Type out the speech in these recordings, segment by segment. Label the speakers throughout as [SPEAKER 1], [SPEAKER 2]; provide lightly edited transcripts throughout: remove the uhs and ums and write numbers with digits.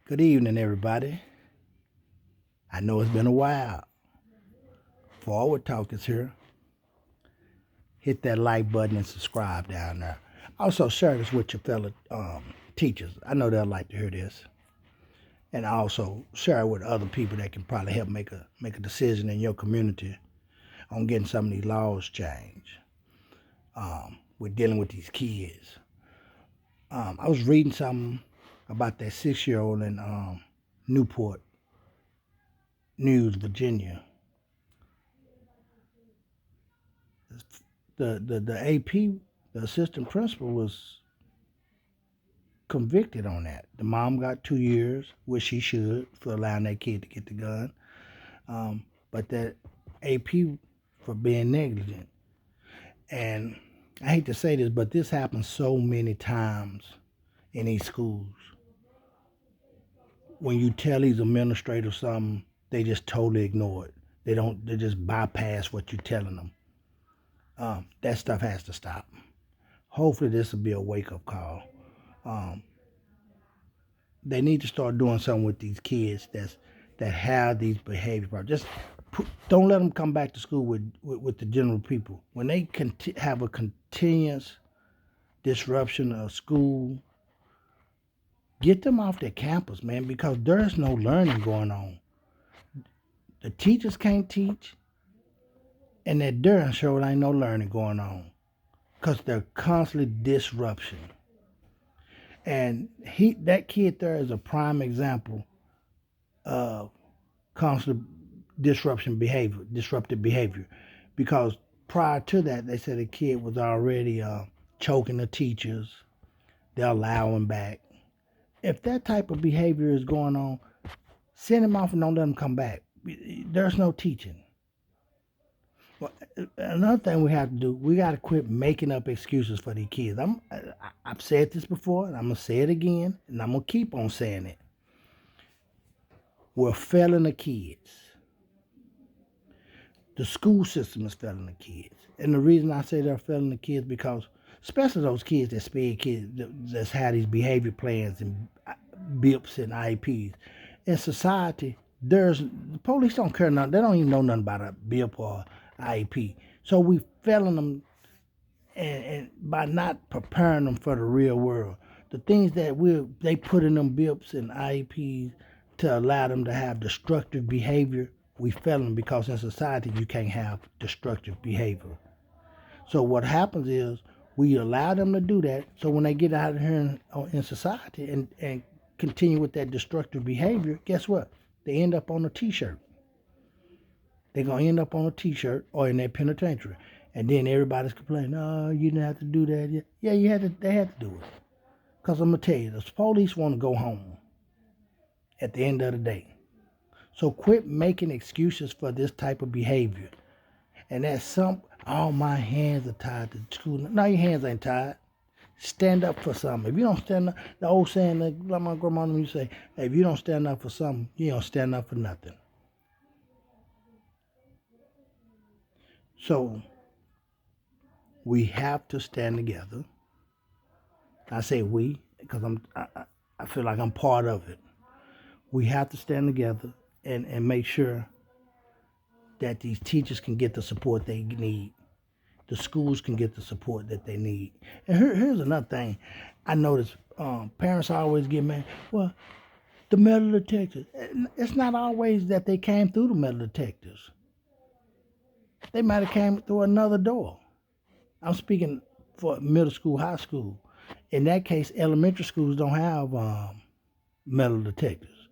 [SPEAKER 1] Good evening, everybody. I know it's been a while. Forward Talk is here. Hit that like button and subscribe down there. Also, share this with your fellow teachers. I know they'll like to hear this. And also share it with other people that can probably help make a decision in your community on getting some of these laws changed. We're dealing with these kids. I was reading something about that 6-year-old in Newport News, Virginia. The AP, the assistant principal, was convicted on that. The mom got 2 years, which she should, for allowing that kid to get the gun. But that AP for being negligent. And I hate to say this, but this happens so many times in these schools. When you tell these administrators something, they just totally ignore it. They just bypass what you're telling them. That stuff has to stop. Hopefully this will be a wake-up call. Um, they need to start doing something with these kids that have these behavior problems. Just don't let them come back to school with the general people. When they have a continuous disruption of school, get them off their campus, man, because there's no learning going on. The teachers can't teach, and that darn sure ain't no learning going on because they're constantly disruption. And that kid there is a prime example of constant disruptive behavior, because prior to that, they said the kid was already choking the teachers. They'll allow him back. If that type of behavior is going on, send him off and don't let him come back. There's no teaching. Well, another thing we have to do, we got to quit making up excuses for these kids. I've said this before, and I'm going to say it again, and I'm going to keep on saying it. We're failing the kids. The school system is failing the kids. And the reason I say they're failing the kids because, especially those kids that sped kids that's had these behavior plans and BIPs and IEPs. In society, the police don't care nothing. They don't even know nothing about a BIP or IEP. So we failing them and by not preparing them for the real world. The things that they put in them BIPs and IEPs to allow them to have destructive behavior, we fail them because in society you can't have destructive behavior. So what happens is we allow them to do that. So when they get out of here in society and continue with that destructive behavior, guess what? They end up on a T-shirt. They're going to end up on a T-shirt or in that penitentiary. And then everybody's complaining, oh, you didn't have to do that. Yeah, they had to do it. Because I'm going to tell you, the police want to go home at the end of the day. So quit making excuses for this type of behavior. And that's my hands are tied to school. No, your hands ain't tied. Stand up for something. If you don't stand up, the old saying that my grandma used to say, hey, if you don't stand up for something, you don't stand up for nothing. So we have to stand together. I say we because I feel like I'm part of it. We have to stand together and make sure that these teachers can get the support they need. The schools can get the support that they need. And here's another thing. I notice parents always get mad. Well, the metal detectors. It's not always that they came through the metal detectors. They might have came through another door. I'm speaking for middle school, high school. In that case, elementary schools don't have metal detectors.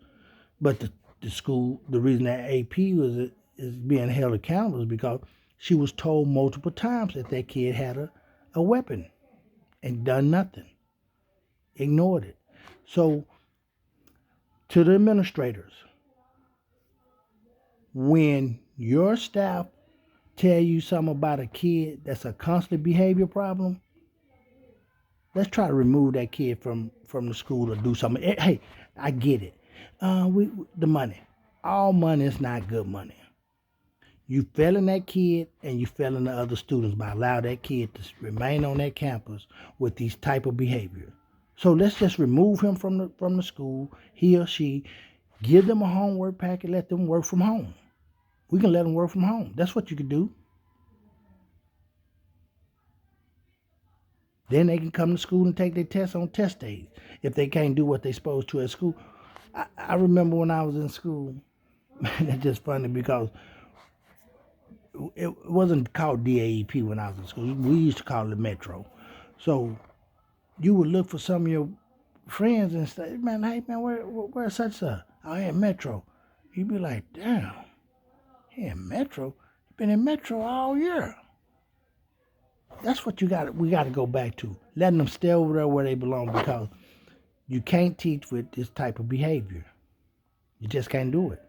[SPEAKER 1] But the reason that AP is being held accountable is because she was told multiple times that kid had a weapon and done nothing, ignored it. So to the administrators, when your staff tell you something about a kid that's a constant behavior problem, let's try to remove that kid from the school or do something. Hey, I get it. The money. All money is not good money. You failing that kid and you failing the other students by allowing that kid to remain on that campus with these type of behavior. So let's just remove him from the school, he or she, give them a homework packet, let them work from home. We can let them work from home. That's what you can do. Then they can come to school and take their tests on test days if they can't do what they're supposed to at school. I remember when I was in school, man, it's just funny because it wasn't called DAEP when I was in school. We used to call it Metro. So you would look for some of your friends and say, man, hey, man, where's such a? Oh, yeah, Metro. You'd be like, damn, yeah, Metro? You've been in Metro all year. That's what we got to go back to. Letting them stay over there where they belong, because you can't teach with this type of behavior. You just can't do it.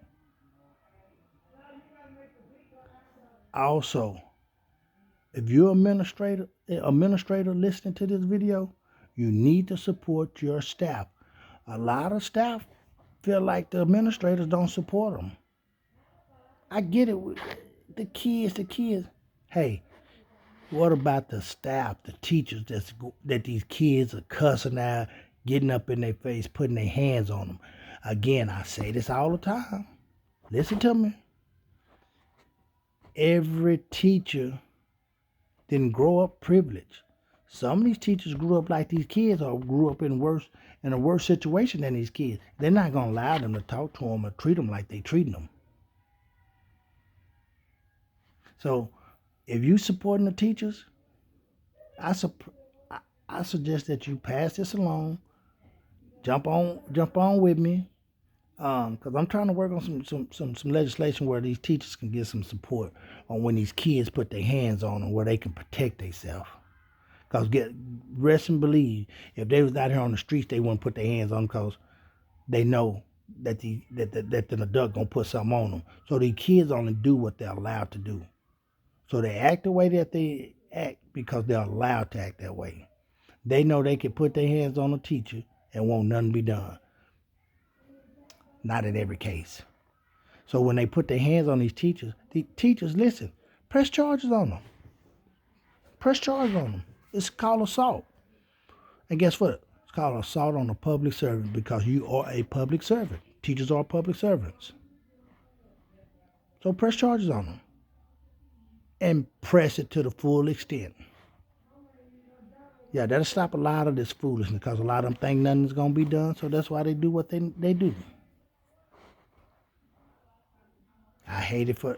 [SPEAKER 1] Also, if you're an administrator listening to this video, you need to support your staff. A lot of staff feel like the administrators don't support them. I get it. The kids. Hey, what about the staff, the teachers that these kids are cussing out, getting up in their face, putting their hands on them? Again, I say this all the time. Listen to me. Every teacher didn't grow up privileged. Some of these teachers grew up like these kids, or grew up in a worse situation than these kids. They're not going to allow them to talk to them or treat them like they treating them. So if you supporting the teachers, I suggest that you pass this along. Jump on with me, because I'm trying to work on some legislation where these teachers can get some support on when these kids put their hands on them, where they can protect themselves. Because rest and believe, if they was out here on the streets, they wouldn't put their hands on them, because they know that the adult gonna put something on them. So these kids only do what they're allowed to do. So they act the way that they act because they're allowed to act that way. They know they can put their hands on a teacher and won't nothing be done. Not in every case. So when they put their hands on these teachers, the teachers, listen, press charges on them. Press charges on them. It's called assault. And guess what? It's called assault on a public servant, because you are a public servant. Teachers are public servants. So press charges on them. And press it to the full extent. Yeah, that'll stop a lot of this foolishness, because a lot of them think nothing's going to be done, so that's why they do what they do. I hate it for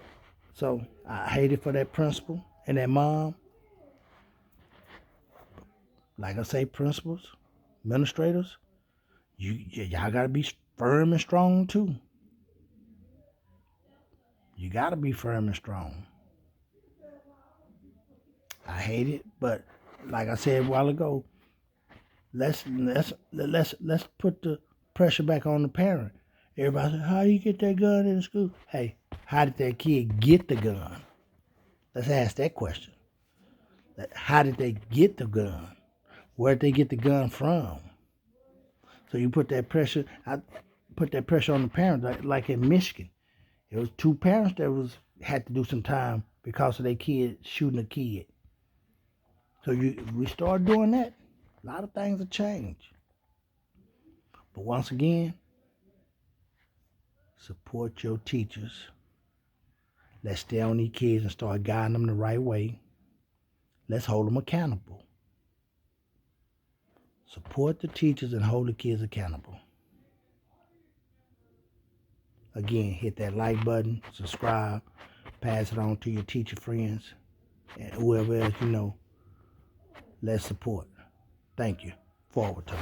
[SPEAKER 1] that principal and that mom. Like I say, principals, administrators, y'all got to be firm and strong too. You got to be firm and strong. I hate it, but like I said a while ago, let's put the pressure back on the parent. Everybody says, how do you get that gun in school? Hey, how did that kid get the gun? Let's ask that question. How did they get the gun? Where did they get the gun from? So you put that pressure. I put that pressure on the parents, like in Michigan. It was 2 parents that had to do some time because of their kid shooting a kid. So we start doing that, a lot of things will change. But once again, support your teachers. Let's stay on these kids and start guiding them the right way. Let's hold them accountable. Support the teachers and hold the kids accountable. Again, hit that like button, subscribe, pass it on to your teacher friends, and whoever else you know. Let's support. Thank you. Forward Talk.